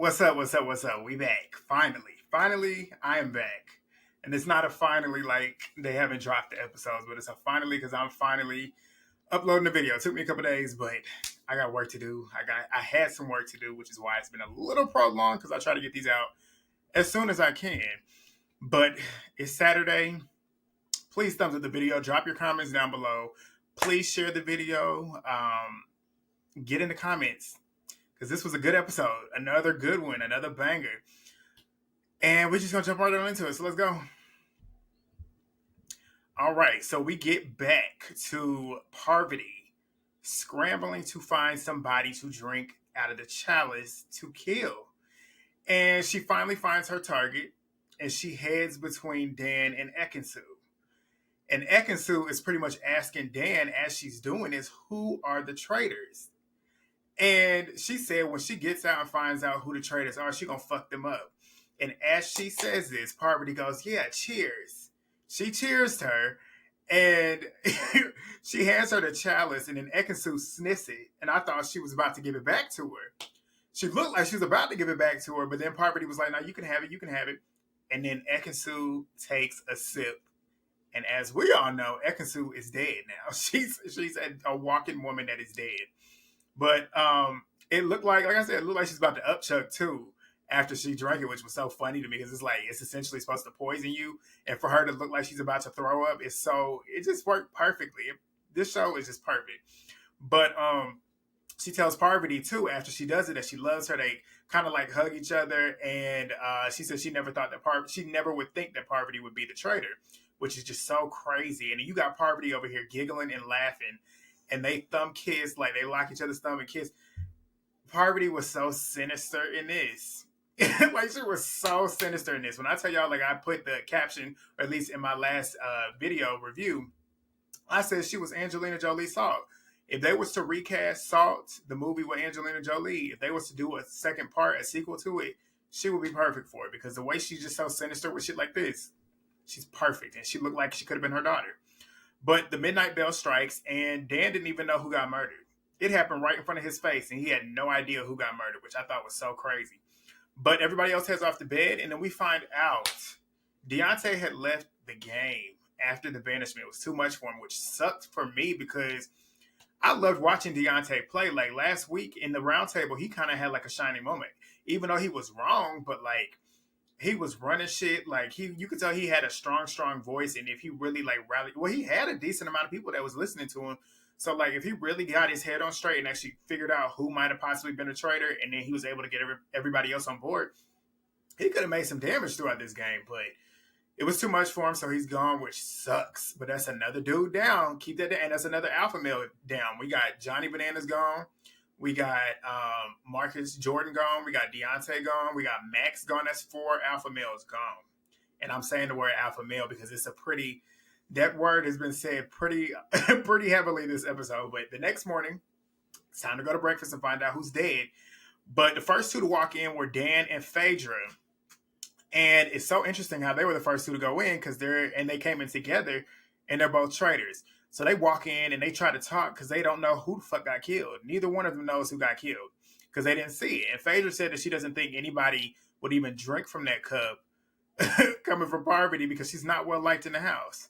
What's up? What's up? What's up? We back. Finally, I am back. And it's not a finally like they haven't dropped the episodes, but it's a finally because I'm finally uploading the video. It took me a couple days, but I got work to do. I had some work to do, which is why it's been a little prolonged because I try to get these out as soon as I can. But it's Saturday. Please thumbs up the video. Drop your comments down below. Please share the video. Get in the comments because this was a good episode. Another good one. Another banger. And we're just going to jump right on into it. So let's go. All right. So we get back to Parvati scrambling to find somebody to drink out of the chalice to kill. And she finally finds her target and she heads between Dan and Ekansu. And Ekansu is pretty much asking Dan as she's doing this, who are the traitors? And she said when she gets out and finds out who the traitors are, she's going to fuck them up. And as she says this, Parvati goes, yeah, cheers. She cheers to her. And she hands her the chalice. And then Ekansu sniffs it. And I thought she was about to give it back to her. She looked like she was about to give it back to her. But then Parvati was like, no, you can have it. You can have it. And then Ekansu takes a sip. And as we all know, Ekansu is dead now. She's a walking woman that is dead. But it looked like I said, it looked like she's about to upchuck too after she drank it, which was so funny to me because it's essentially supposed to poison you. And for her to look like she's about to throw up, it just worked perfectly. This show is just perfect. But she tells Parvati too after she does it that she loves her. They kind of like hug each other, and she said she never thought that she never would think that Parvati would be the traitor, which is just so crazy. And then you got Parvati over here giggling and laughing, and they thumb kiss, like they lock each other's thumb and kiss. Parvati was so sinister in this. Like she was so sinister in this. When I tell y'all, like I put the caption, or at least in my last video review, I said she was Angelina Jolie Salt. If they was to recast Salt, the movie with Angelina Jolie, if they was to do a second part, a sequel to it, she would be perfect for it because the way she's just so sinister with shit like this, she's perfect. And she looked like she could have been her daughter. But the midnight bell strikes, and Dan didn't even know who got murdered. It happened right in front of his face, and he had no idea who got murdered, which I thought was so crazy. But everybody else heads off to bed, and then we find out Deontay had left the game after the banishment. It was too much for him, which sucked for me because I loved watching Deontay play. Like last week in the roundtable, he kind of had like a shining moment, even though he was wrong, but like he was running shit. Like you could tell he had a strong voice, and if he really like rallied, well, he had a decent amount of people that was listening to him. So like if he really got his head on straight and actually figured out who might have possibly been a traitor, and then he was able to get everybody else on board, he could have made some damage throughout this game. But it was too much for him, so he's gone, which sucks. But that's another dude down. Keep that down. And that's another alpha male down. We got Johnny Bananas gone. We got Marcus Jordan gone. We got Deontay gone. We got Max gone. That's 4 alpha males gone. And I'm saying the word alpha male because it's that word has been said pretty heavily this episode. But the next morning, it's time to go to breakfast and find out who's dead. But the first 2 to walk in were Dan and Phaedra. And it's so interesting how they were the first 2 to go in because they came in together and they're both traitors. So they walk in and they try to talk because they don't know who the fuck got killed. Neither one of them knows who got killed because they didn't see it. And Phaedra said that she doesn't think anybody would even drink from that cup coming from Parvati because she's not well liked in the house.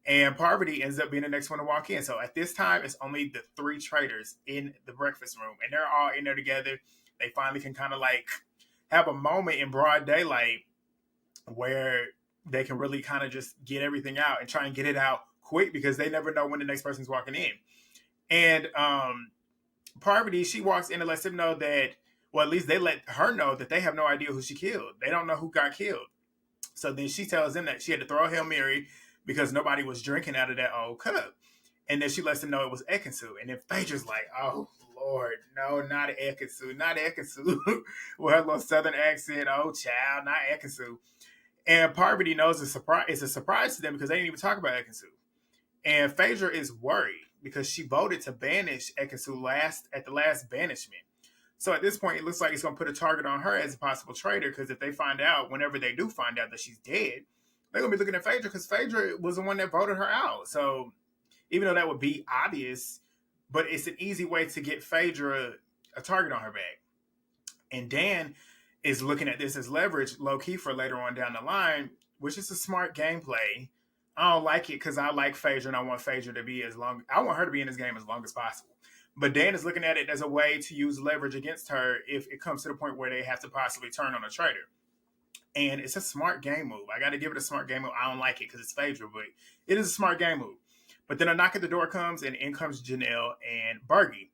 And Parvati ends up being the next one to walk in. So at this time, it's only the 3 traitors in the breakfast room. And they're all in there together. They finally can kind of like have a moment in broad daylight where they can really kind of just get everything out and try and get it out quick because they never know when the next person's walking in. And Parvati, she walks in and lets them know that, well, at least they let her know that they have no idea who she killed. They don't know who got killed. So then she tells them that she had to throw a Hail Mary because nobody was drinking out of that old cup. And then she lets them know it was Ekansu. And then Phaedra's like, oh, Lord, no, not Ekansu, not Ekansu. With her little southern accent, oh, child, not Ekansu. And Parvati knows it's a surprise to them because they didn't even talk about Ekansu. And Phaedra is worried because she voted to banish Ekansu at the last banishment. So at this point, it looks like it's going to put a target on her as a possible traitor because if they find out, whenever they do find out that she's dead, they're going to be looking at Phaedra because Phaedra was the one that voted her out. So even though that would be obvious, but it's an easy way to get Phaedra a target on her back. And Dan is looking at this as leverage, low key, for later on down the line, which is a smart gameplay. I don't like it because I like Phaedra and I want Phaedra to be as long. I want her to be in this game as long as possible. But Dan is looking at it as a way to use leverage against her if it comes to the point where they have to possibly turn on a traitor. And it's a smart game move. I got to give it a smart game move. I don't like it because it's Phaedra, but it is a smart game move. But then a knock at the door comes, and in comes Janelle and Bergie.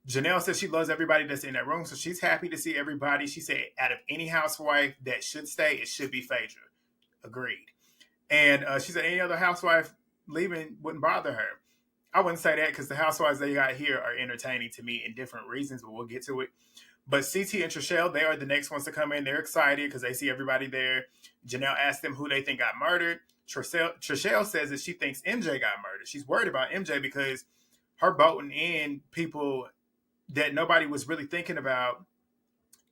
Janelle says she loves everybody that's in that room, so she's happy to see everybody. She said, out of any housewife that should stay, it should be Phaedra. Agreed. And she said any other housewife leaving wouldn't bother her. I wouldn't say that because the housewives they got here are entertaining to me in different reasons, but we'll get to it. But CT and Trishelle, they are the next ones to come in. They're excited because they see everybody there. Janelle asked them who they think got murdered. Trishelle says that she thinks MJ got murdered. She's worried about MJ because her voting in people that nobody was really thinking about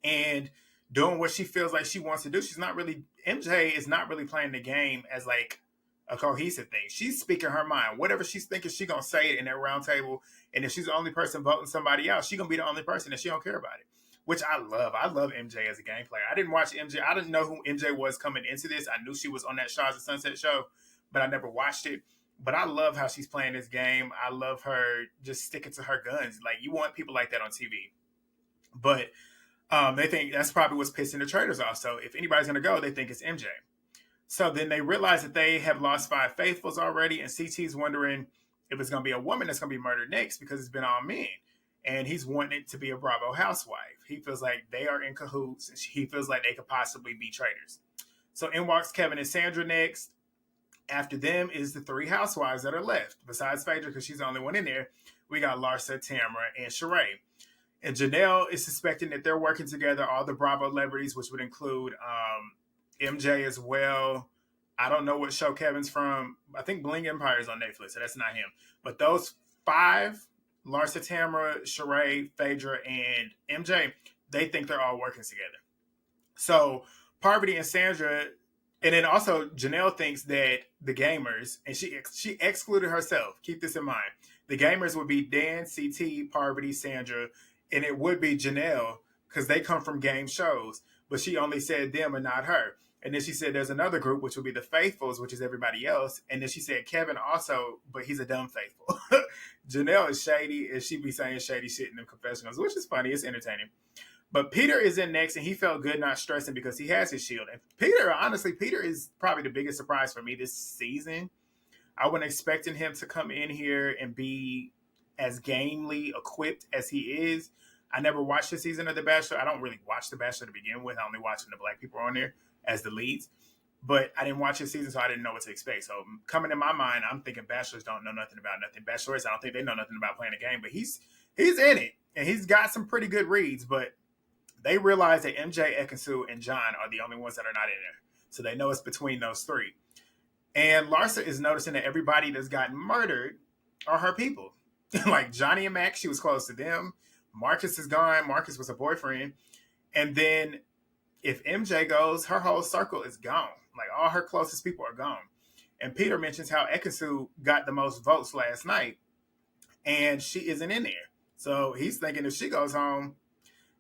and doing what she feels like she wants to do. MJ is not really playing the game as like a cohesive thing. She's speaking her mind. Whatever she's thinking, she's going to say it in that round table. And if she's the only person voting somebody out, she's going to be the only person and she don't care about it, which I love. I love MJ as a game player. I didn't watch MJ. I didn't know who MJ was coming into this. I knew she was on that Shaw's of Sunset show, but I never watched it. But I love how she's playing this game. I love her just sticking to her guns. Like, you want people like that on TV. But they think that's probably what's pissing the Traitors off. So if anybody's going to go, they think it's MJ. So then they realize that they have lost 5 faithfuls already, and CT's wondering if it's going to be a woman that's going to be murdered next because it's been all men. And he's wanting it to be a Bravo housewife. He feels like they are in cahoots, and he feels like they could possibly be traitors. So in walks Kevin and Sandra next. After them is the 3 housewives that are left. Besides Phaedra, because she's the only one in there, we got Larsa, Tamara, and Sheree. And Janelle is suspecting that they're working together, all the Bravo celebrities, which would include MJ as well. I don't know what show Kevin's from. I think Bling Empire is on Netflix, so that's not him. But those 5, Larsa, Tamara, Sheree, Phaedra, and MJ, they think they're all working together. So Parvati and Sandra, and then also Janelle thinks that the gamers, and she excluded herself. Keep this in mind. The gamers would be Dan, CT, Parvati, Sandra, and it would be Janelle because they come from game shows. But she only said them and not her. And then she said there's another group, which would be the Faithfuls, which is everybody else. And then she said Kevin also, but he's a dumb faithful. Janelle is shady, and she be saying shady shit in them confessionals, which is funny. It's entertaining. But Peter is in next, and he felt good not stressing because he has his shield. And Peter is probably the biggest surprise for me this season. I wasn't expecting him to come in here and be as gamely equipped as he is. I never watched the season of The Bachelor. I don't really watch The Bachelor to begin with. I only watch when the black people are on there as the leads. But I didn't watch this season, so I didn't know what to expect. So coming in my mind, I'm thinking bachelors don't know nothing about nothing. Bachelorettes, I don't think they know nothing about playing a game. But he's in it, and he's got some pretty good reads. But they realize that MJ, Ekansu, and John are the only ones that are not in there. So they know it's between those 3. And Larsa is noticing that everybody that's gotten murdered are her people. Like Johnny and Max, she was close to them. Marcus is gone. Marcus was a boyfriend. And then if MJ goes, her whole circle is gone. Like all her closest people are gone. And Peter mentions how Ekansu got the most votes last night. And she isn't in there. So he's thinking if she goes home,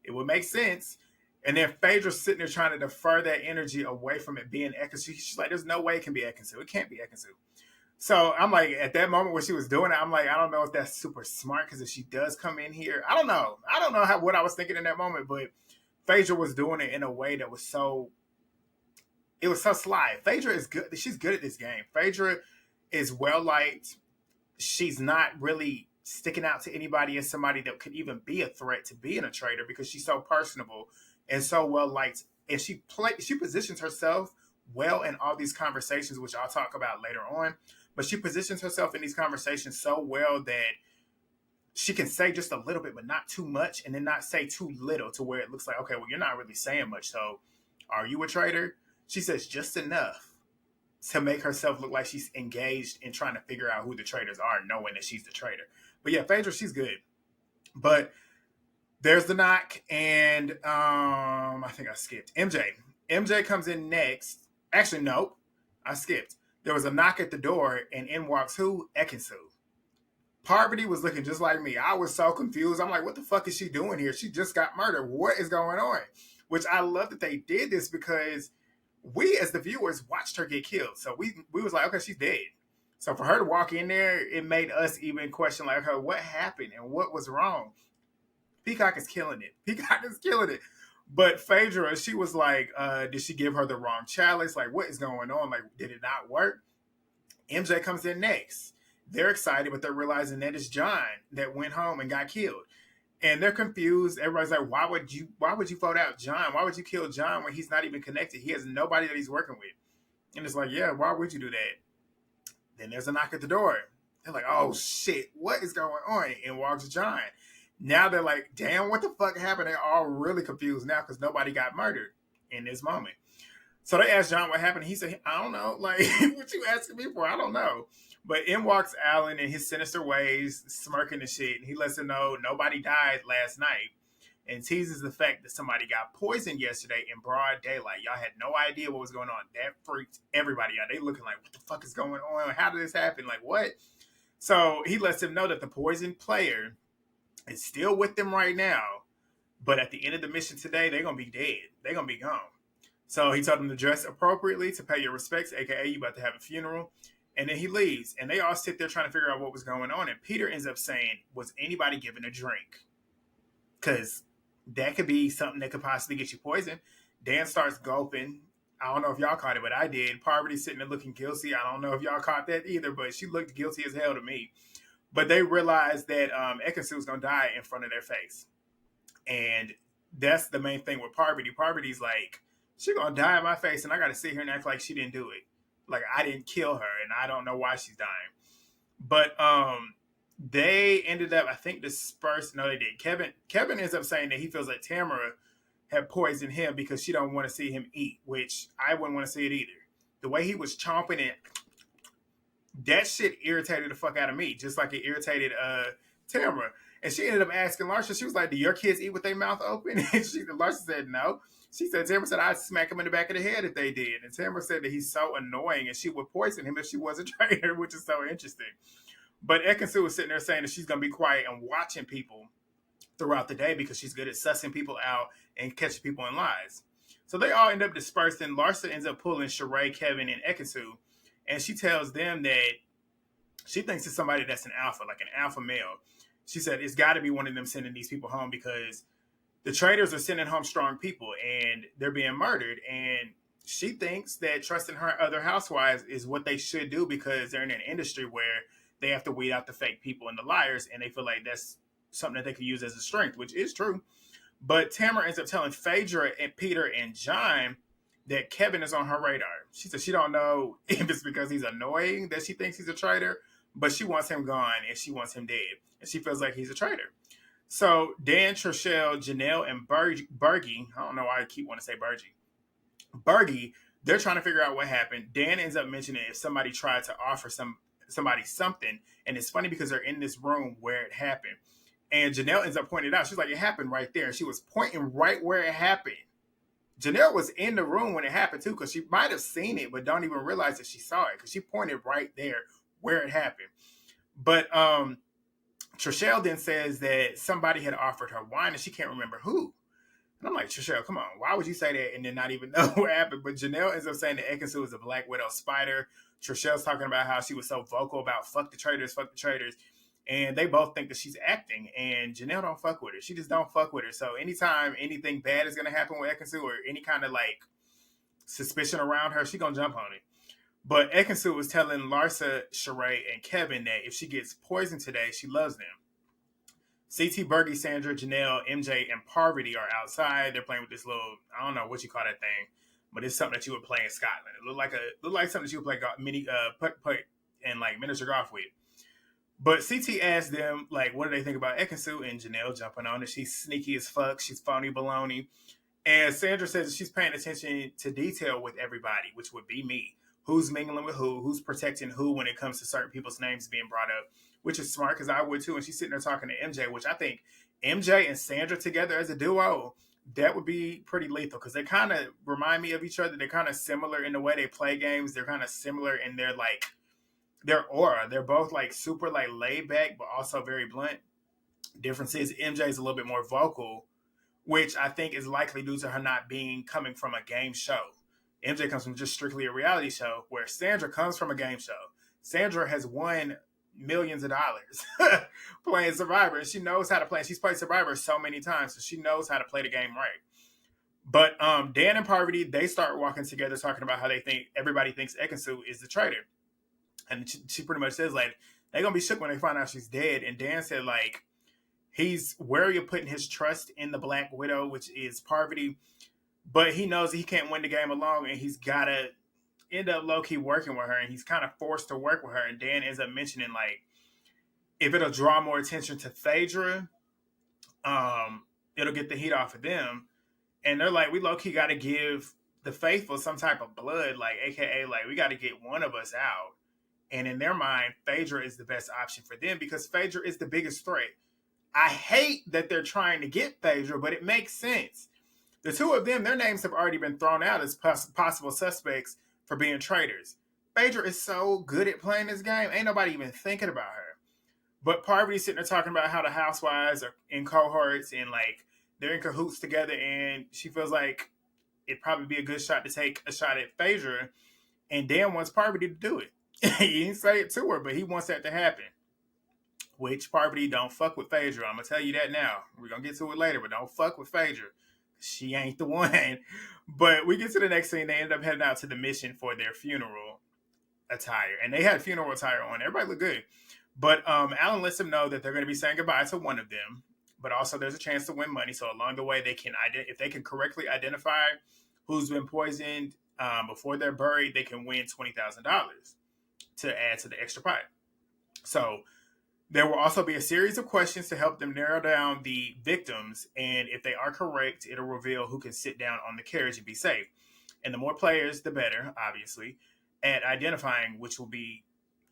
it would make sense. And then Phaedra's sitting there trying to defer that energy away from it being Ekansu. She's like, there's no way it can be Ekansu. It can't be Ekansu. So I'm like, at that moment where she was doing it, I'm like, I don't know if that's super smart because if she does come in here, I don't know. I don't know what I was thinking in that moment, but Phaedra was doing it in a way that was so sly. Phaedra is good. She's good at this game. Phaedra is well liked. She's not really sticking out to anybody as somebody that could even be a threat to being a traitor because she's so personable and so well liked. And she positions herself well in all these conversations, which I'll talk about later on. But she positions herself in these conversations so well that she can say just a little bit, but not too much, and then not say too little to where it looks like, okay, well, you're not really saying much. So are you a traitor? She says just enough to make herself look like she's engaged in trying to figure out who the traitors are, knowing that she's the traitor. But yeah, Phaedra, she's good. But there's the knock, and I think I skipped. MJ comes in next. Actually, nope, I skipped. There was a knock at the door, and in walks who? Ekansu. Parvati was looking just like me. I was so confused. I'm like, what the fuck is she doing here? She just got murdered. What is going on? which I love that they did this because we as the viewers watched her get killed. So we was like, okay, she's dead. So for her to walk in there, it made us even question like her, what happened and what was wrong. Peacock is killing it. Peacock is killing it. But Phaedra, she was like, did she give her the wrong chalice? Like, what is going on? Like, did it not work? MJ comes in next. They're excited, but they're realizing that it's John that went home and got killed. And they're confused. Everybody's like, why would you vote out John? Why would you kill John when he's not even connected? He has nobody that he's working with. And it's like, yeah, why would you do that? Then there's a knock at the door. They're like, oh shit, what is going on? And walks John. Now they're like, damn, what the fuck happened? They're all really confused now because nobody got murdered in this moment. So they asked John what happened. He said, I don't know. Like, what you asking me for? I don't know. But in walks Alan in his sinister ways, smirking and shit. And he lets them know nobody died last night and teases the fact that somebody got poisoned yesterday in broad daylight. Y'all had no idea what was going on. That freaked everybody out. They looking like, what the fuck is going on? How did this happen? Like, what? So he lets them know that the poisoned player is still with them right now. But at the end of the mission today, they're going to be dead. They're going to be gone. So he told them to dress appropriately to pay your respects, a.k.a. you about to have a funeral. And then he leaves. And they all sit there trying to figure out what was going on. And Peter ends up saying, was anybody given a drink? Because that could be something that could possibly get you poisoned. Dan starts gulping. I don't know if y'all caught it, but I did. Parvati sitting there looking guilty. I don't know if y'all caught that either, but she looked guilty as hell to me. But they realized that Ekansu was going to die in front of their face. And that's the main thing with Parvati. Parvati's like, she's going to die in my face, and I got to sit here and act like she didn't do it. Like, I didn't kill her, and I don't know why she's dying. But they ended up, I think, dispersed. No, they did. Kevin ends up saying that he feels like Tamara had poisoned him because she don't want to see him eat, which I wouldn't want to see it either. The way he was chomping it, that shit irritated the fuck out of me, just like it irritated Tamara. And she ended up asking Larsa, she was like, do your kids eat with their mouth open? And Larsa said no. She said, Tamara said, I'd smack him in the back of the head if they did. And Tamara said that he's so annoying and she would poison him if she was a traitor, which is so interesting. But Ekansu was sitting there saying that she's going to be quiet and watching people throughout the day because she's good at sussing people out and catching people in lies. So they all end up dispersing. Larsa ends up pulling Sheree, Kevin, and Ekansu. And she tells them that she thinks it's somebody that's an alpha, like an alpha male. She said it's got to be one of them sending these people home because the traitors are sending home strong people and they're being murdered. And she thinks that trusting her other housewives is what they should do because they're in an industry where they have to weed out the fake people and the liars. And they feel like that's something that they could use as a strength, which is true. But Tamara ends up telling Phaedra and Peter and John that Kevin is on her radar. She said she don't know if it's because he's annoying that she thinks he's a traitor, but she wants him gone and she wants him dead. And she feels like he's a traitor. So Dan, Trishelle, Janelle, and Bergie, I don't know why I keep wanting to say Bergie, they're trying to figure out what happened. Dan ends up mentioning if somebody tried to offer somebody something. And it's funny because they're in this room where it happened. And Janelle ends up pointing it out. She's like, it happened right there. She was pointing right where it happened. Janelle was in the room when it happened too, because she might have seen it, but don't even realize that she saw it because she pointed right there where it happened. But Trishelle then says that somebody had offered her wine and she can't remember who. And I'm like, Trishelle, come on, why would you say that and then not even know what happened? But Janelle ends up saying that Ekansu is a Black Widow spider. Trishelle's talking about how she was so vocal about fuck the traitors. And they both think that she's acting. And Janelle don't fuck with her. She just don't fuck with her. So anytime anything bad is going to happen with Ekansu or any kind of like suspicion around her, she going to jump on it. But Ekansu was telling Larsa, Sheree, and Kevin that if she gets poisoned today, she loves them. CT, Bergie, Sandra, Janelle, MJ, and Parvati are outside. They're playing with this little, I don't know what you call that thing, but it's something that you would play in Scotland. It looked like something that you would play putt and like miniature golf with. But CT asked them, like, what do they think about Ekansu? And Janelle jumping on it. She's sneaky as fuck. She's phony baloney. And Sandra says she's paying attention to detail with everybody, which would be me. Who's mingling with who's protecting who when it comes to certain people's names being brought up, which is smart because I would too. And she's sitting there talking to MJ, which I think MJ and Sandra together as a duo, that would be pretty lethal because they kind of remind me of each other. They're kind of similar in the way they play games. They're kind of similar in their like their aura. They're both like super like laid back, but also very blunt. Difference is MJ is a little bit more vocal, which I think is likely due to her not being coming from a game show. MJ comes from just strictly a reality show, where Sandra comes from a game show. Sandra has won millions of dollars playing Survivor. She knows how to play. She's played Survivor so many times, so she knows how to play the game right. But Dan and Parvati, they start walking together talking about how they think everybody thinks Ekansu is the traitor. And she pretty much says, like, they're going to be shook when they find out she's dead. And Dan said, like, he's wary of putting his trust in the Black Widow, which is Parvati, but he knows he can't win the game alone, and he's got to end up low-key working with her, and he's kind of forced to work with her. And Dan ends up mentioning, like, if it'll draw more attention to Phaedra, it'll get the heat off of them. And they're like, we low-key got to give the faithful some type of blood, like, AKA, like, we got to get one of us out. And in their mind, Phaedra is the best option for them because Phaedra is the biggest threat. I hate that they're trying to get Phaedra, but it makes sense. The two of them, their names have already been thrown out as possible suspects for being traitors. Phaedra is so good at playing this game, ain't nobody even thinking about her. But Parvati's sitting there talking about how the housewives are in cohorts and, like, they're in cahoots together, and she feels like it'd probably be a good shot to take a shot at Phaedra, and Dan wants Parvati to do it. He didn't say it to her, but he wants that to happen. Which Parvati don't fuck with Phaedra. I'm going to tell you that now. We're going to get to it later, but don't fuck with Phaedra. She ain't the one. But we get to the next scene. They end up heading out to the mission for their funeral attire. And they had funeral attire on. Everybody looked good. But Alan lets them know that they're going to be saying goodbye to one of them. But also there's a chance to win money. So along the way, they can if they can correctly identify who's been poisoned before they're buried, they can win $20,000 to add to the extra pie. So there will also be a series of questions to help them narrow down the victims. And if they are correct, it'll reveal who can sit down on the carriage and be safe. And the more players, the better, obviously, at identifying which will be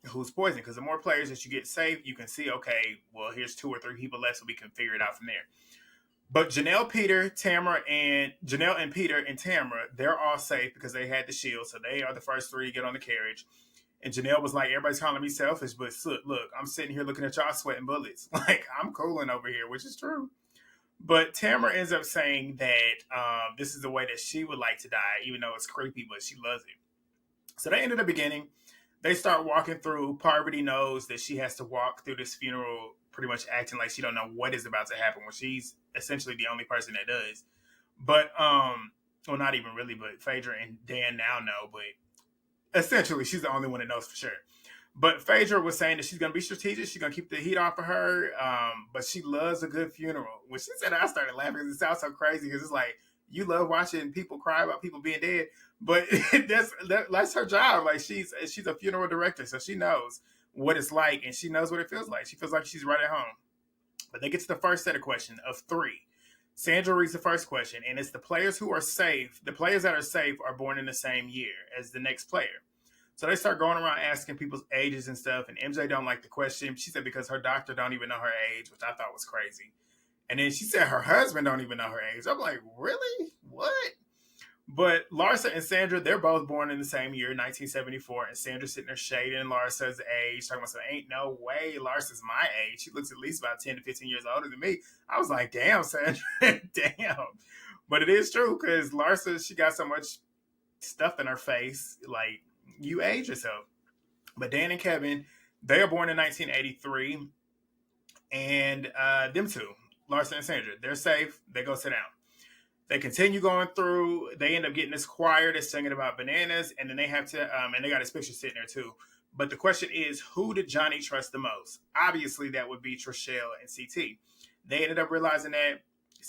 who's poisoned. Because the more players that you get safe, you can see, okay, well, here's 2 or 3 people left, so we can figure it out from there. But Janelle, Peter, and Peter and Tamara, they're all safe because they had the shield. So they are the first 3 to get on the carriage. And Janelle was like, everybody's calling me selfish, but look, I'm sitting here looking at y'all sweating bullets. Like, I'm cooling over here, which is true. But Tamara ends up saying that this is the way that she would like to die, even though it's creepy, but she loves it. So they end at the beginning. They start walking through. Parvati knows that she has to walk through this funeral pretty much acting like she don't know what is about to happen when she's essentially the only person that does. But, well, not even really, but Phaedra and Dan now know, but essentially, she's the only one that knows for sure. But Phaedra was saying that she's going to be strategic. She's going to keep the heat off of her. But she loves a good funeral. When she said that, I started laughing because it sounds so crazy. Because it's like, you love watching people cry about people being dead. But that's her job. Like, she's a funeral director. So she knows what it's like. And she knows what it feels like. She feels like she's right at home. But they get to the first set of questions of 3. Sandra reads the first question, and it's the players who are safe. The players that are safe are born in the same year as the next player. So they start going around asking people's ages and stuff, and MJ don't like the question. She said because her doctor don't even know her age, which I thought was crazy. And then she said her husband don't even know her age. I'm like, really? What? But Larsa and Sandra, they're both born in the same year, 1974, and Sandra's sitting there shading Larsa's age, talking about, so ain't no way Larsa's my age. She looks at least about 10 to 15 years older than me. I was like, damn, Sandra, damn. But it is true, because Larsa, she got so much stuff in her face, like, you age yourself. But Dan and Kevin, they are born in 1983, and them two, Larsa and Sandra, they're safe. They go sit down. They continue going through. They end up getting this choir that's singing about bananas, and then they have to, and they got his picture sitting there too. But the question is, who did Johnny trust the most? Obviously, that would be Trishelle and CT. They ended up realizing that.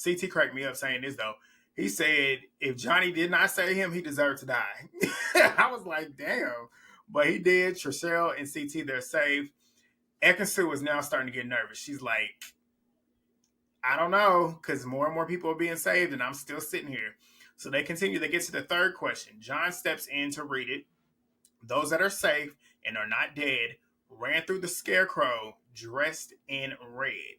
CT cracked me up saying this, though. He said, if Johnny did not save him, he deserved to die. I was like, damn. But he did. Trishelle and CT, they're safe. Ekansu is now starting to get nervous. She's like, I don't know, because more and more people are being saved, and I'm still sitting here. So they continue. They get to the third question. John steps in to read it. Those that are safe and are not dead ran through the scarecrow dressed in red,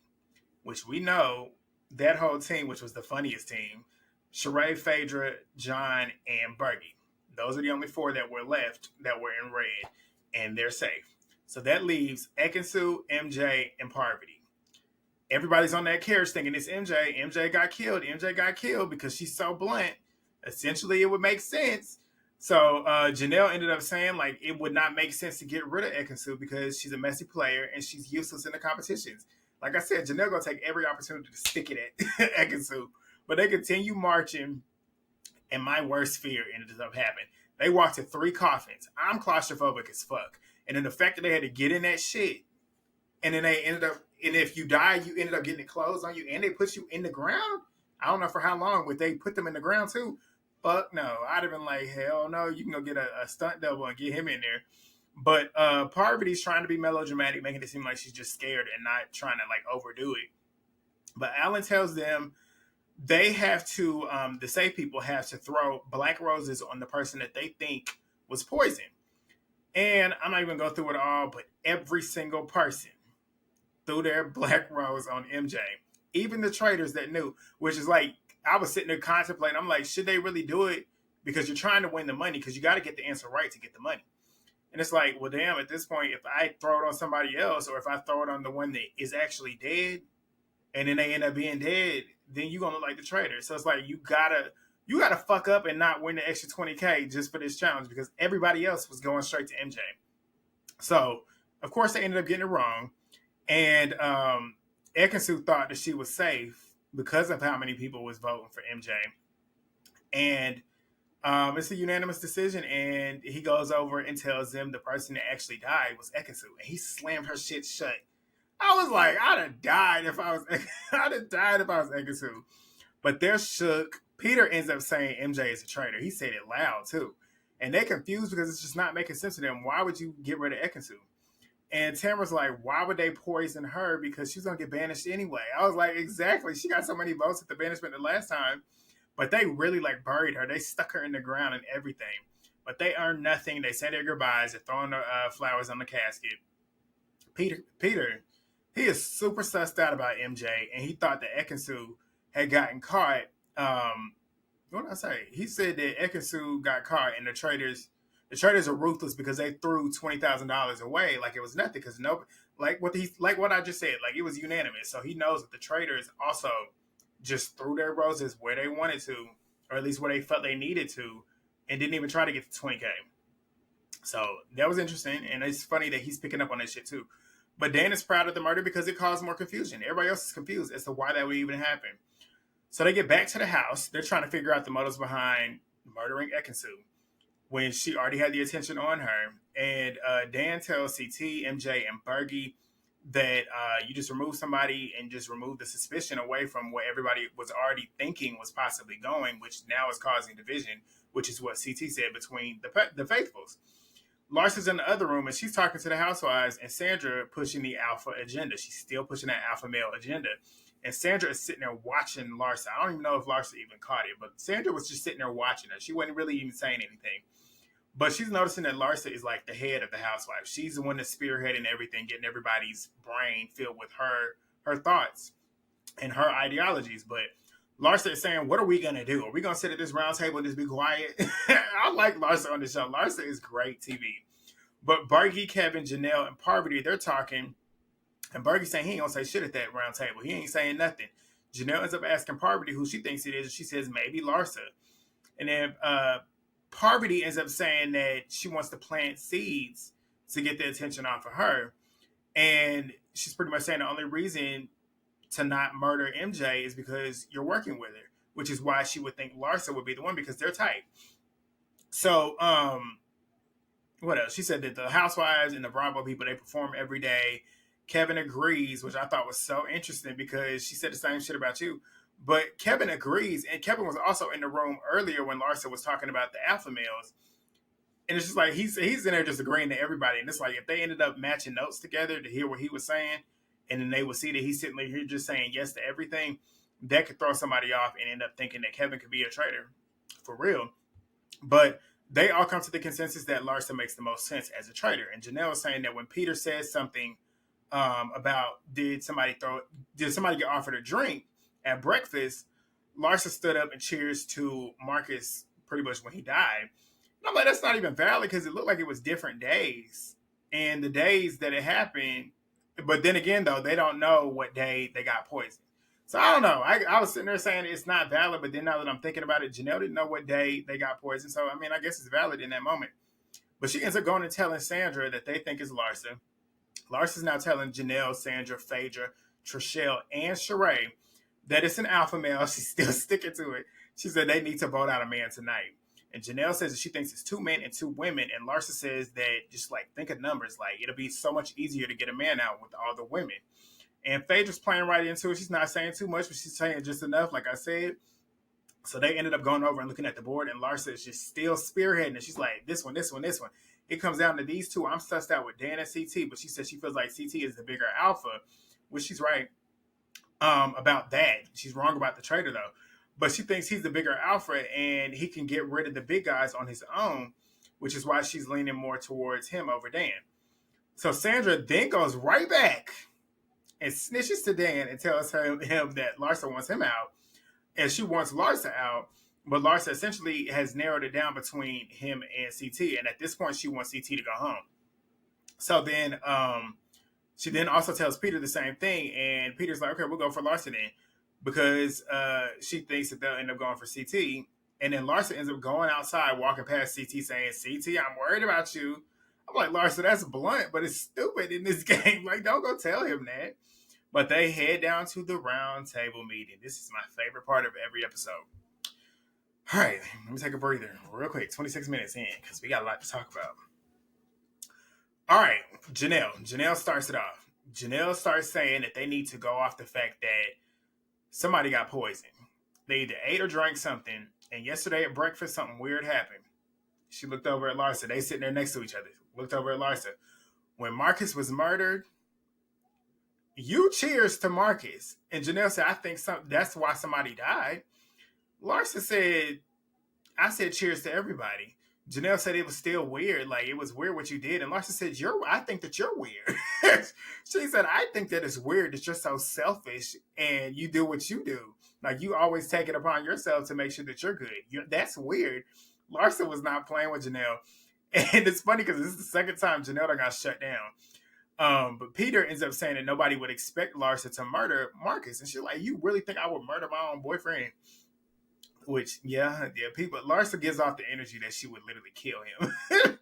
which we know that whole team, which was the funniest team, Sheree, Phaedra, John, and Bergie. Those are the only 4 that were left that were in red, and they're safe. So that leaves Ekansu, MJ, and Parvati. everybody's on that carriage thinking it's MJ. MJ got killed. MJ got killed because she's so blunt. Essentially, it would make sense. So Janelle ended up saying like it would not make sense to get rid of Ekansu because she's a messy player and she's useless in the competitions. Like I said, Janelle gonna take every opportunity to stick it at Ekansu. But they continue marching, and my worst fear ended up happening. They walked to 3 coffins. I'm claustrophobic as fuck. And then the fact that they had to get in that shit, and then they ended up, and if you die, you ended up getting it closed on you, and they put you in the ground. I don't know for how long, but they put them in the ground too. Fuck no. I'd have been like, hell no, you can go get a stunt double and get him in there. But Parvati's trying to be melodramatic, making it seem like she's just scared and not trying to like overdo it. But Alan tells them they have to, the safe people have to throw black roses on the person that they think was poisoned. And I'm not even going to go through it all, but every single person threw their black rose on MJ. Even the traitors that knew, which is like, I was sitting there contemplating. I'm like, should they really do it? Because you're trying to win the money because you got to get the answer right to get the money. And it's like, well, damn, at this point, if I throw it on somebody else or if I throw it on the one that is actually dead and then they end up being dead, then you're going to look like the traitor. So it's like, you gotta fuck up and not win the extra 20K just for this challenge because everybody else was going straight to MJ. So, of course, they ended up getting it wrong. And Ekansu thought that she was safe because of how many people was voting for MJ. And it's a unanimous decision. And he goes over and tells them the person that actually died was Ekansu. And he slammed her shit shut. I was like, I'd have died if I was Ekansu. But they're shook. Peter ends up saying MJ is a traitor. He said it loud too. And they're confused because it's just not making sense to them. Why would you get rid of Ekansu? And Tamara's like, why would they poison her? Because she's going to get banished anyway. I was like, exactly. She got so many votes at the banishment the last time. But they really like buried her. They stuck her in the ground and everything. But they earned nothing. They said their goodbyes. They're throwing the flowers on the casket. Peter, he is super sussed out about MJ. And he thought that Ekansu had gotten caught. What did I say? He said that Ekansu got caught and the traitors are ruthless because they threw $20,000 away like it was nothing. Because like what I just said, like it was unanimous. So he knows that the traitors also just threw their roses where they wanted to, or at least where they felt they needed to, and didn't even try to get to 20K. So that was interesting, and it's funny that he's picking up on that shit too. But Dan is proud of the murder because it caused more confusion. Everybody else is confused as to why that would even happen. So they get back to the house. They're trying to figure out the motives behind murdering Ekansu when she already had the attention on her. And Dan tells CT, MJ, and Bergie that you just remove somebody and just remove the suspicion away from what everybody was already thinking was possibly going, which now is causing division, which is what CT said between the faithfuls. Larsa's in the other room and she's talking to the housewives and Sandra pushing the alpha agenda. She's still pushing that alpha male agenda. And Sandra is sitting there watching Larsa. I don't even know if Larsa even caught it, but Sandra was just sitting there watching her. She wasn't really even saying anything. But she's noticing that Larsa is like the head of the housewives. She's the one that's spearheading everything, getting everybody's brain filled with her thoughts and her ideologies. But Larsa is saying, what are we going to do? Are we going to sit at this round table and just be quiet? I like Larsa on the show. Larsa is great TV. But Bergie, Kevin, Janelle, and Parvati, they're talking. And Bergie's saying he ain't going to say shit at that round table. He ain't saying nothing. Janelle ends up asking Parvati who she thinks it is. And she says, maybe Larsa. And then Parvati ends up saying that she wants to plant seeds to get the attention off of her. And she's pretty much saying the only reason to not murder MJ is because you're working with her, which is why she would think Larsa would be the one because they're tight. So, what else? She said that the housewives and the Bravo people, they perform every day. Kevin agrees, which I thought was so interesting because she said the same shit about you. But Kevin agrees, and Kevin was also in the room earlier when Larsa was talking about the alpha males. And it's just like he's in there just agreeing to everybody. And it's like if they ended up matching notes together to hear what he was saying, and then they would see that he's sitting there just saying yes to everything, that could throw somebody off and end up thinking that Kevin could be a traitor for real. But they all come to the consensus that Larsa makes the most sense as a traitor. And Janelle was saying that when Peter says something about did somebody get offered a drink at breakfast, Larsa stood up and cheers to Marcus pretty much when he died. And I'm like, that's not even valid because it looked like it was different days. And the days that it happened, But then again, though, they don't know what day they got poisoned. So I don't know. I was sitting there saying it's not valid, but then now that I'm thinking about it, Janelle didn't know what day they got poisoned. So I mean, I guess it's valid in that moment. But she ends up going and telling Sandra that they think it's Larsa. Larsa's now telling Janelle, Sandra, Phaedra, Trishelle, and Sheree that it's an alpha male. She's still sticking to it. She said they need to vote out a man tonight. And Janelle says that she thinks it's 2 men and 2 women. And Larsa says that just like think of numbers, like it'll be so much easier to get a man out with all the women. And Phaedra's playing right into it. She's not saying too much, but she's saying just enough, like I said. So they ended up going over and looking at the board, and Larsa is just still spearheading it. She's like, this one, this one, this one. It comes down to these two. I'm sussed out with Dan and CT, but she says she feels like CT is the bigger alpha, which she's right about that. She's wrong about the traitor, though. But she thinks he's the bigger alpha, and he can get rid of the big guys on his own, which is why she's leaning more towards him over Dan. So Sandra then goes right back and snitches to Dan and tells him that Larsa wants him out, and she wants Larsa out, but Larsa essentially has narrowed it down between him and CT, and at this point, she wants CT to go home. So then she then also tells Peter the same thing, and Peter's like, okay, we'll go for Larsa then, because she thinks that they'll end up going for CT, and then Larsa ends up going outside, walking past CT, saying, CT, I'm worried about you. I'm like, Larsa, that's blunt, but it's stupid in this game. Like, don't go tell him that. But they head down to the round table meeting. This is my favorite part of every episode. All right, let me take a breather real quick. 26 minutes in, because we got a lot to talk about. All right, Janelle. Janelle starts it off. Janelle starts saying that they need to go off the fact that somebody got poisoned. They either ate or drank something, and yesterday at breakfast, something weird happened. She looked over at Larsa. They sitting there next to each other. Looked over at Larsa. When Marcus was murdered, you cheers to Marcus. And Janelle said, I think that's why somebody died. Larsa said, I said cheers to everybody. Janelle said it was still weird. Like, it was weird what you did. And Larsa said, I think that you're weird. She said, I think that it's weird that you're so selfish and you do what you do. Like, you always take it upon yourself to make sure that you're good. That's weird. Larsa was not playing with Janelle. And it's funny because this is the second time Janelle got shut down. But Peter ends up saying that nobody would expect Larsa to murder Marcus. And she's like, you really think I would murder my own boyfriend? Which, people, Larsa gives off the energy that she would literally kill him.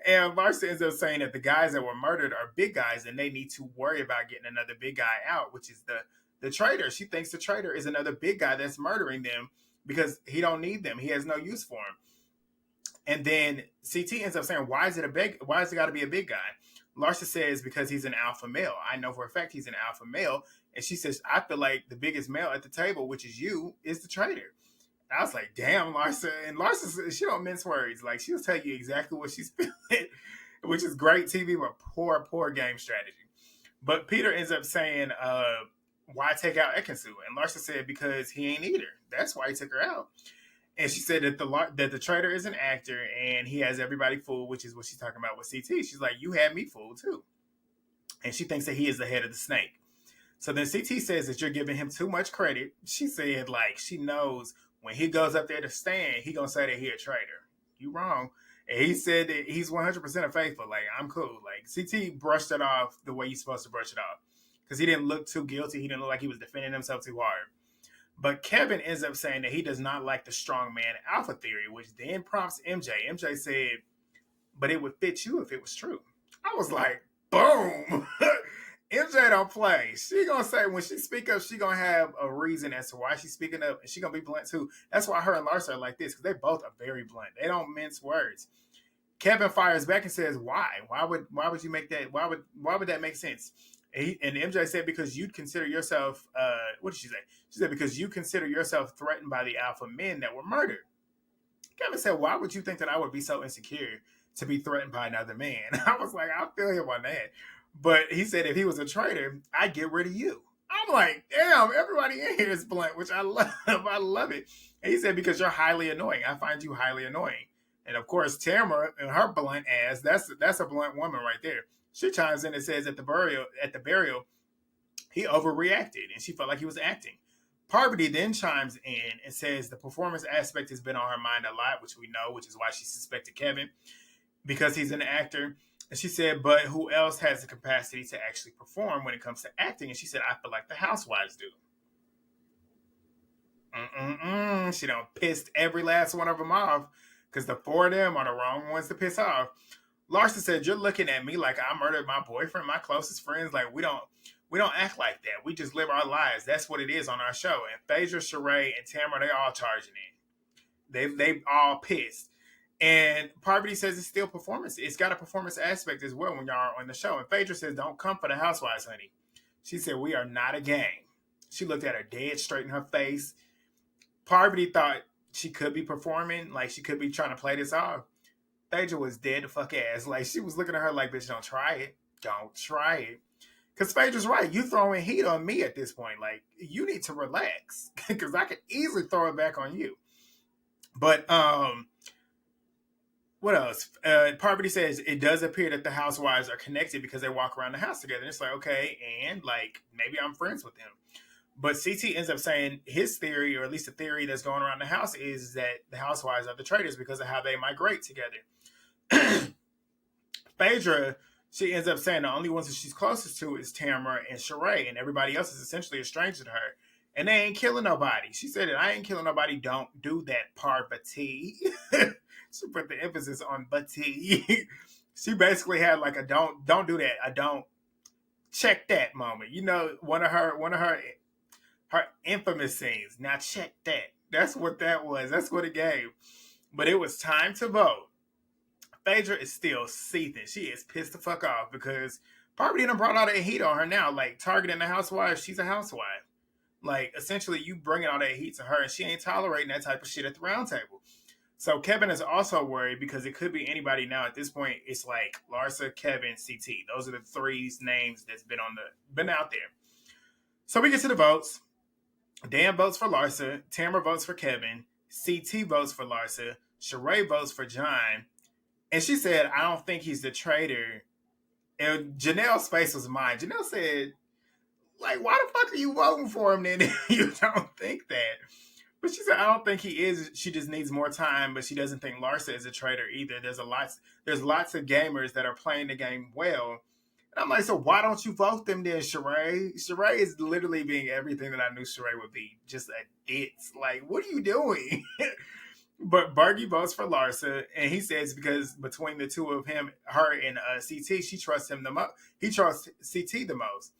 And Larsa ends up saying that the guys that were murdered are big guys and they need to worry about getting another big guy out, which is the traitor. She thinks the traitor is another big guy that's murdering them because he don't need them. He has no use for him. And then CT ends up saying, why is it got to be a big guy? Larsa says, because he's an alpha male. I know for a fact he's an alpha male. And she says, I feel like the biggest male at the table, which is you, is the traitor. And I was like, damn, Larsa. And Larsa, she don't mince words. Like, she'll tell you exactly what she's feeling, which is great TV, but poor game strategy. But Peter ends up saying, why take out Ekansu? And Larsa said, because he ain't either. That's why he took her out. And she said that the traitor is an actor and he has everybody fooled, which is what she's talking about with CT. She's like, you had me fooled too. And she thinks that he is the head of the snake. So then CT says that you're giving him too much credit. She said, like, she knows when he goes up there to stand, he gonna say that he a traitor. You wrong. And he said that he's 100% faithful. Like, I'm cool. Like, CT brushed it off the way you're supposed to brush it off. Because he didn't look too guilty. He didn't look like he was defending himself too hard. But Kevin ends up saying that he does not like the strong man alpha theory, which then prompts MJ. MJ said, but it would fit you if it was true. I was like, boom. MJ don't play. She gonna say when she speak up, she gonna have a reason as to why she's speaking up, and she gonna be blunt too. That's why her and Larsa are like this, because they both are very blunt. They don't mince words. Kevin fires back and says, why? Why would you make that? Why would that make sense? And MJ said, because you'd consider yourself, what did she say? She said, because you consider yourself threatened by the alpha men that were murdered. Kevin said, why would you think that I would be so insecure to be threatened by another man? I was like, I feel him on that. But he said, if he was a traitor, I'd get rid of you. I'm like, damn, everybody in here is blunt, which I love. I love it. And he said, because you're highly annoying. I find you highly annoying. And of course, Tamara and her blunt ass, that's a blunt woman right there. She chimes in and says at the burial, he overreacted and she felt like he was acting. Parvati then chimes in and says the performance aspect has been on her mind a lot, which we know, which is why she suspected Kevin, because he's an actor. And she said, but who else has the capacity to actually perform when it comes to acting? And she said, I feel like the housewives do. Mm-mm-mm. She done pissed every last one of them off because the four of them are the wrong ones to piss off. Larson said, "You're looking at me like I murdered my boyfriend, my closest friends. Like we don't act like that. We just live our lives. That's what it is on our show." And Phaedra, Sheree, and Tamara, they all charging in. They all pissed. And Parvati says it's still performance. It's got a performance aspect as well when y'all are on the show. And Phaedra says, "Don't come for the housewives, honey." She said, "We are not a gang." She looked at her dead straight in her face. Parvati thought she could be performing, like she could be trying to play this off. Phaedra was dead to fuck ass. Like she was looking at her like, bitch, don't try it. Don't try it. Because Phaedra's right. You throwing heat on me at this point. Like, you need to relax. Because I could easily throw it back on you. But what else? Parvati says it does appear that the housewives are connected because they walk around the house together. And it's like, okay, and like maybe I'm friends with them. But CT ends up saying his theory, or at least the theory that's going around the house, is that the housewives are the traitors because of how they migrate together. Phaedra, she ends up saying the only ones that she's closest to is Tamara and Sheree, and everybody else is essentially a stranger to her. And they ain't killing nobody. She said that I ain't killing nobody. Don't do that, Parvati. She put the emphasis on Bati. She basically had like a don't do that. I don't check that moment. You know, one of her infamous scenes. Now check that. That's what that was. That's what it gave. But it was time to vote. Phaedra is still seething. She is pissed the fuck off because Parvati done brought all that heat on her now. Like targeting the housewife, she's a housewife. Like essentially, you bringing all that heat to her, and she ain't tolerating that type of shit at the round table. So Kevin is also worried because it could be anybody now. At this point, it's like Larsa, Kevin, CT. Those are the three names that's been out there. So we get to the votes. Dan votes for Larsa. Tamara votes for Kevin. CT votes for Larsa. Sheree votes for John. And she said, I don't think he's the traitor. And Janelle's face was mine. Janelle said, like, why the fuck are you voting for him then? You don't think that. But she said, I don't think he is. She just needs more time, but she doesn't think Larsa is a traitor either. There's lots of gamers that are playing the game well. And I'm like, so why don't you vote them then, Sheree? Sheree is literally being everything that I knew Sheree would be. Just a ditz. Like, what are you doing? But Bergie votes for Larsa, and he says because between the two of him, her and CT, she trusts him the most. He trusts CT the most.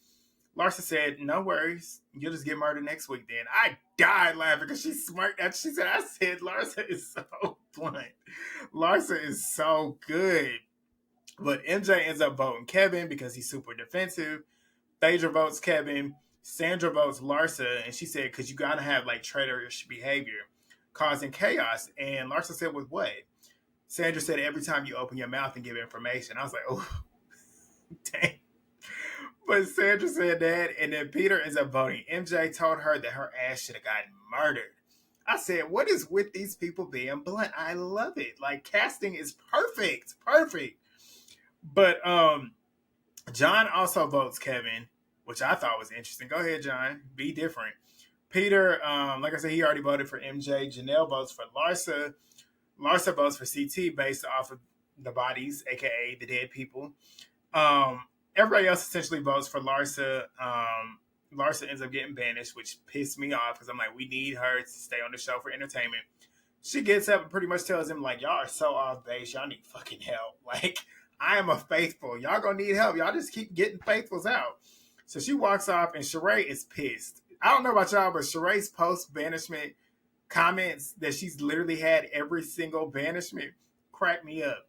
Larsa said, "No worries, you'll just get murdered next week." Then I died laughing because she smirked at. She said, "I said Larsa is so blunt. Larsa is so good." But MJ ends up voting Kevin because he's super defensive. Phaedra votes Kevin. Sandra votes Larsa, and she said, because you got to have like traitorous behavior causing chaos. And Larsa said, with what? Sandra said, every time you open your mouth and give information. I was like, oh, dang. But Sandra said that, and then Peter ends up voting. MJ told her that her ass should have gotten murdered. I said, what is with these people being blunt? I love it. Like, casting is perfect. Perfect. But John also votes Kevin, which I thought was interesting. Go ahead, John. Be different. Peter, like I said, he already voted for MJ. Janelle votes for Larsa. Larsa votes for CT based off of the bodies, aka the dead people. Everybody else essentially votes for Larsa. Larsa ends up getting banished, which pissed me off because I'm like, we need her to stay on the show for entertainment. She gets up and pretty much tells him, like, y'all are so off base. Y'all need fucking help. Like, I am a faithful. Y'all gonna need help. Y'all just keep getting faithfuls out. So she walks off, and Sheree is pissed. I don't know about y'all, but Sheree's post-banishment comments that she's literally had every single banishment crack me up.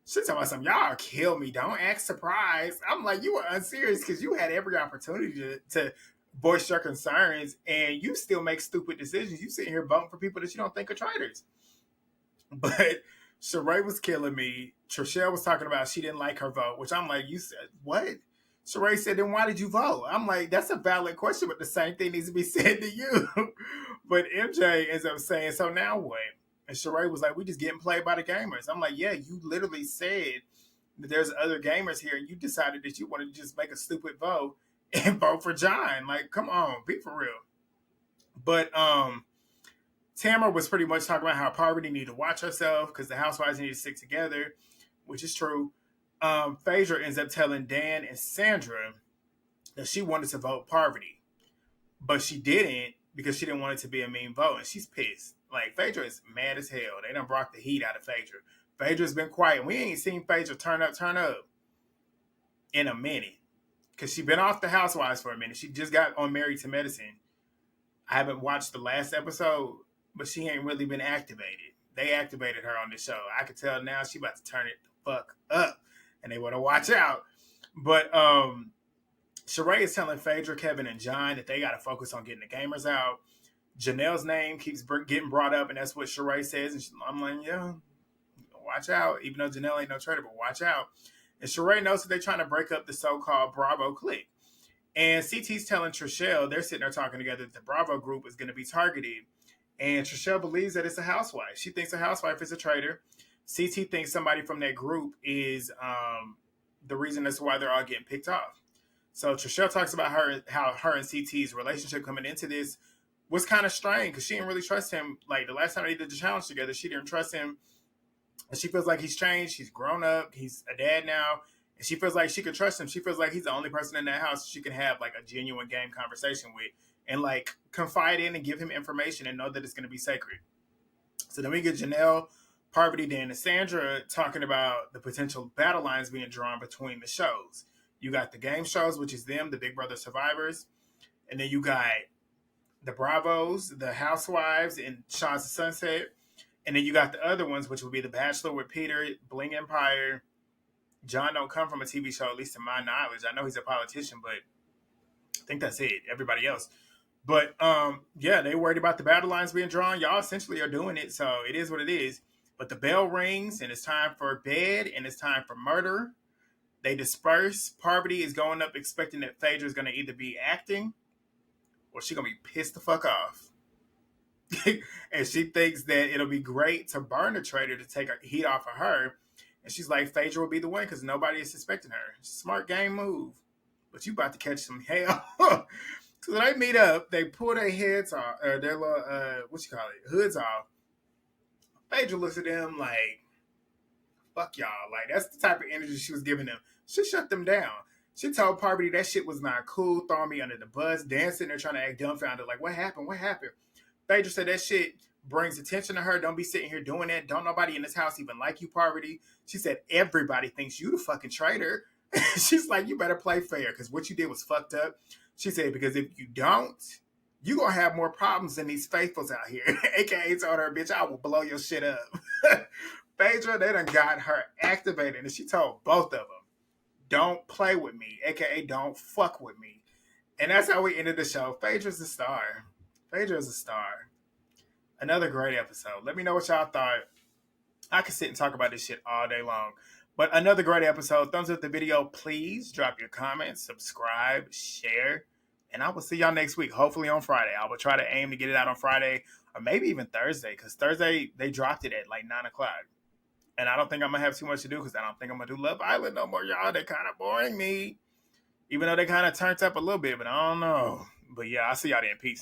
She's talking about something, y'all kill me. Don't act surprised. I'm like, you were unserious because you had every opportunity to voice your concerns, and you still make stupid decisions. You sitting here voting for people that you don't think are traitors. But Sheree was killing me. Trishelle was talking about she didn't like her vote, which I'm like, you said, what? Sheree said, then why did you vote? I'm like, that's a valid question, but the same thing needs to be said to you. But MJ ends up saying, so now what? And Sheree was like, we just getting played by the gamers. I'm like, yeah, you literally said that there's other gamers here, and you decided that you wanted to just make a stupid vote and vote for John. Like, come on, be for real. But Tamara was pretty much talking about how Parvati needed to watch herself because the housewives need to stick together, which is true. Phaedra ends up telling Dan and Sandra that she wanted to vote Parvati, but she didn't because she didn't want it to be a mean vote, and she's pissed. Like, Phaedra is mad as hell. They done brought the heat out of Phaedra. Phaedra's been quiet. We ain't seen Phaedra turn up in a minute because she been off the Housewives for a minute. She just got on Married to Medicine. I haven't watched the last episode, but she ain't really been activated. They activated her on the show. I could tell now she about to turn it the fuck up, and they want to watch out. But Sheree is telling Phaedra, Kevin, and John that they got to focus on getting the gamers out. Janelle's name keeps getting brought up, and that's what Sheree says. And I'm like, yeah, watch out. Even though Janelle ain't no traitor, but watch out. And Sheree knows that they're trying to break up the so-called Bravo clique. And CT's telling Trishelle, they're sitting there talking together, that the Bravo group is going to be targeted. And Trishelle believes that it's a housewife. She thinks a housewife is a traitor. CT thinks somebody from that group is the reason as to why they're all getting picked off. So Trishelle talks about how her and CT's relationship coming into this was kind of strained because she didn't really trust him. Like, the last time they did the challenge together, she didn't trust him. And she feels like he's changed. He's grown up. He's a dad now. And she feels like she can trust him. She feels like he's the only person in that house she can have like a genuine game conversation with and like confide in and give him information and know that it's going to be sacred. So then we get Janelle, Parvati, Dan, and Sandra talking about the potential battle lines being drawn between the shows. You got the game shows, which is them, the Big Brother Survivors. And then you got the Bravos, the Housewives, and Shaw's of Sunset. And then you got the other ones, which would be The Bachelor with Peter, Bling Empire. John don't come from a TV show, at least to my knowledge. I know he's a politician, but I think that's it. Everybody else. But yeah, they worried about the battle lines being drawn. Y'all essentially are doing it, so it is what it is. But the bell rings, and it's time for bed, and it's time for murder. They disperse. Parvati is going up expecting that Phaedra is going to either be acting or she's going to be pissed the fuck off. And she thinks that it'll be great to burn the traitor to take heat off of her. And she's like, Phaedra will be the one because nobody is suspecting her. Smart game move. But you about to catch some hell. So they meet up. They pull their heads off, or their little, hoods off. Phaedra looks at them like, fuck y'all. Like, that's the type of energy she was giving them. She shut them down. She told Parvati that shit was not cool, throwing me under the bus, dancing there trying to act dumbfounded. Like, what happened? What happened? Phaedra said that shit brings attention to her. Don't be sitting here doing that. Don't nobody in this house even like you, Parvati. She said, everybody thinks you the fucking traitor. She's like, you better play fair because what you did was fucked up. She said, because if you don't, you going to have more problems than these faithfuls out here. AKA told her, bitch, I will blow your shit up. Phaedra, they done got her activated. And she told both of them, don't play with me. AKA don't fuck with me. And that's how we ended the show. Phaedra's a star. Phaedra is a star. Another great episode. Let me know what y'all thought. I could sit and talk about this shit all day long. But another great episode. Thumbs up the video, please. Drop your comments, subscribe, share. And I will see y'all next week, hopefully on Friday. I will try to aim to get it out on Friday or maybe even Thursday because Thursday they dropped it at like 9 o'clock. And I don't think I'm going to have too much to do because I don't think I'm going to do Love Island no more, y'all. They're kind of boring me. Even though they kind of turned up a little bit, but I don't know. But yeah, I'll see y'all then. Peace.